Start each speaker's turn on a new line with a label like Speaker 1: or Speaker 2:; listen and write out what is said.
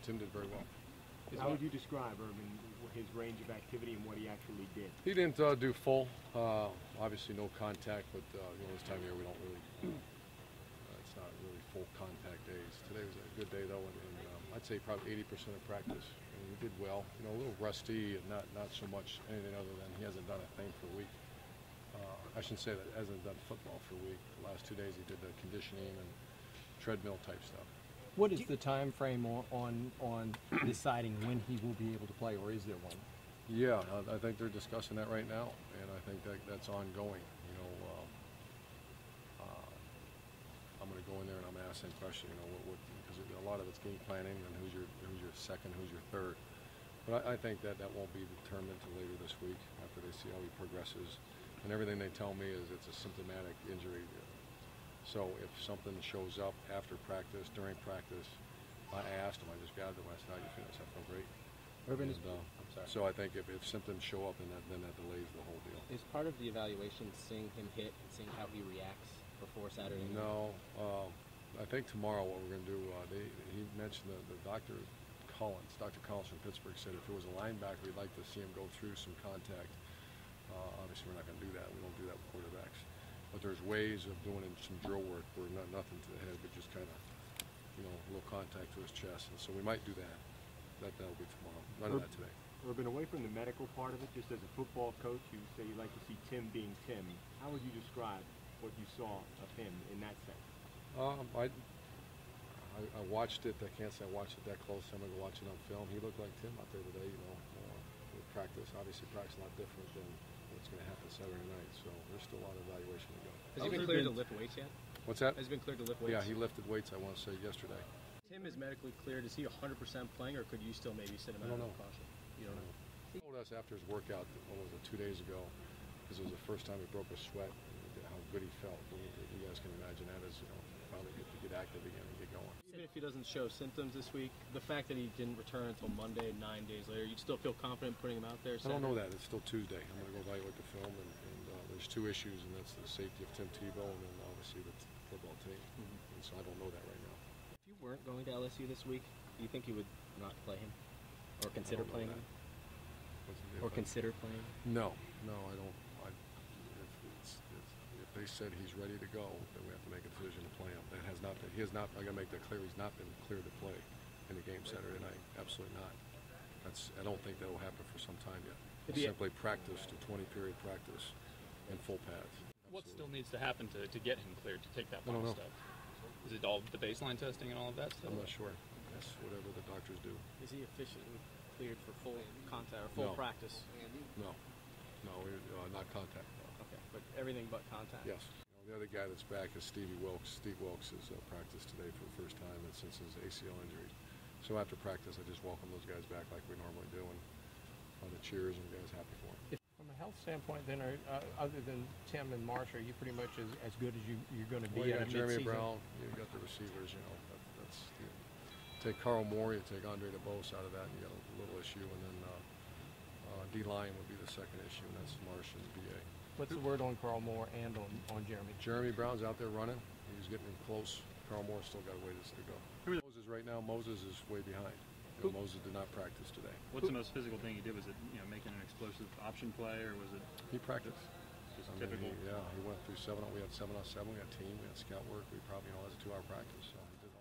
Speaker 1: Tim did very well.
Speaker 2: How would you describe, Urban, his range of activity and what he actually did?
Speaker 1: He didn't do full, obviously no contact, but this time of year we don't really, it's not really full contact days. Today was a good day though, and I'd say probably 80% of practice. And he did well, a little rusty and not so much anything other than he hasn't done a thing for a week. I shouldn't say that, hasn't done football for a week. The last 2 days he did the conditioning and treadmill type stuff.
Speaker 3: What is the time frame on deciding when he will be able to play, or is there one?
Speaker 1: Yeah, I think they're discussing that right now, and I think that's ongoing. I'm going to go in there and I'm going to ask that question. Because a lot of it's game planning and who's your second, who's your third. But I think that won't be determined until later this week after they see how he progresses. And everything they tell me is it's a symptomatic injury. So if something shows up after practice, during practice, I asked him, I just grabbed him, I said, how you feel? I said, I feel great.
Speaker 3: Urban,
Speaker 1: I'm sorry. So I think if symptoms show up, then that delays the whole deal.
Speaker 4: Is part of the evaluation seeing him hit and seeing how he reacts before Saturday night?
Speaker 1: No. I think tomorrow what we're going to do, he mentioned the Dr. Collins from Pittsburgh said if it was a linebacker, we'd like to see him go through some contact. Obviously, we're not going to do that. We don't do that with quarterbacks. But there's ways of doing some drill work where nothing to the head, but just kind of, a little contact to his chest. And so we might do that. That'll be tomorrow. None of that today.
Speaker 2: Urban, away from the medical part of it, just as a football coach, you say you like to see Tim being Tim. How would you describe what you saw of him in that sense?
Speaker 1: I watched it. I can't say I watched it that close. I'm going to watch it on film. He looked like Tim out there today, with practice. Obviously, practice is a lot different than what's going to happen Saturday night. So there's still a lot of evaluation to go.
Speaker 4: Has he been cleared to lift weights yet?
Speaker 1: What's that?
Speaker 4: Has he been cleared to lift weights?
Speaker 1: Yeah, he lifted weights, I want to say, yesterday.
Speaker 4: Tim is medically cleared. Is he 100% playing, or could you still maybe sit him out of caution? You don't know.
Speaker 1: He told us after his workout, 2 days ago, because it was the first time he broke a sweat, how good he felt. You guys can imagine that as finally get active again and get going.
Speaker 4: Even if he doesn't show symptoms this week, the fact that he didn't return until Monday, 9 days later, you'd still feel confident putting him out there?
Speaker 1: I don't know that. It's still Tuesday. I'm going to go evaluate the film, and there's two issues, and that's the safety of Tim Tebow and then obviously the football team. And so I don't know that right now.
Speaker 4: If you weren't going to LSU this week, do you think you would not play him? Or consider playing him? Or consider playing him?
Speaker 1: No, I don't. If they said he's ready to go, then we have to make a decision to play him. That has not been. He has not. I got to make that clear. He's not been cleared to play in the game Saturday night. Absolutely not. I don't think that will happen for some time yet. He simply practiced a 20-period practice in full pads. Absolutely.
Speaker 5: What still needs to happen to get him cleared to take that final step? Is it all the baseline testing and all of that stuff?
Speaker 1: I'm not sure. That's whatever the doctors do.
Speaker 4: Is he officially cleared for full contact or full practice?
Speaker 1: No, not contact. No.
Speaker 4: Okay, but everything but contact?
Speaker 1: Yes. The other guy that's back is Stevie Wilkes. Steve Wilkes has practiced today for the first time since his ACL injury. So after practice, I just welcome those guys back like we normally do, and the cheers and guys happy for them.
Speaker 3: From a health standpoint, then, other than Tim and Marsh, are you pretty much as good as you're going to be?
Speaker 1: Well, you got
Speaker 3: at
Speaker 1: Jeremy
Speaker 3: mid-season?
Speaker 1: Brown, you got the receivers. That's take Carl Moore, you take Andre DeBose out of that, and you got a little issue, and then D-line would be the second issue, and that's Marsh and BA.
Speaker 3: What's the word on Carl Moore and on Jeremy?
Speaker 1: Jeremy Brown's out there running. He's getting him close. Carl Moore's still got a ways to go. Moses right now, Moses is way behind. Moses did not practice today.
Speaker 5: What's the most physical thing he did? Was it making an explosive option play, or was it?
Speaker 1: He practiced.
Speaker 5: Just typical.
Speaker 1: He went through 7. We had 7-on-7. We had team. We had scout work. We probably, it was a 2-hour practice. So he did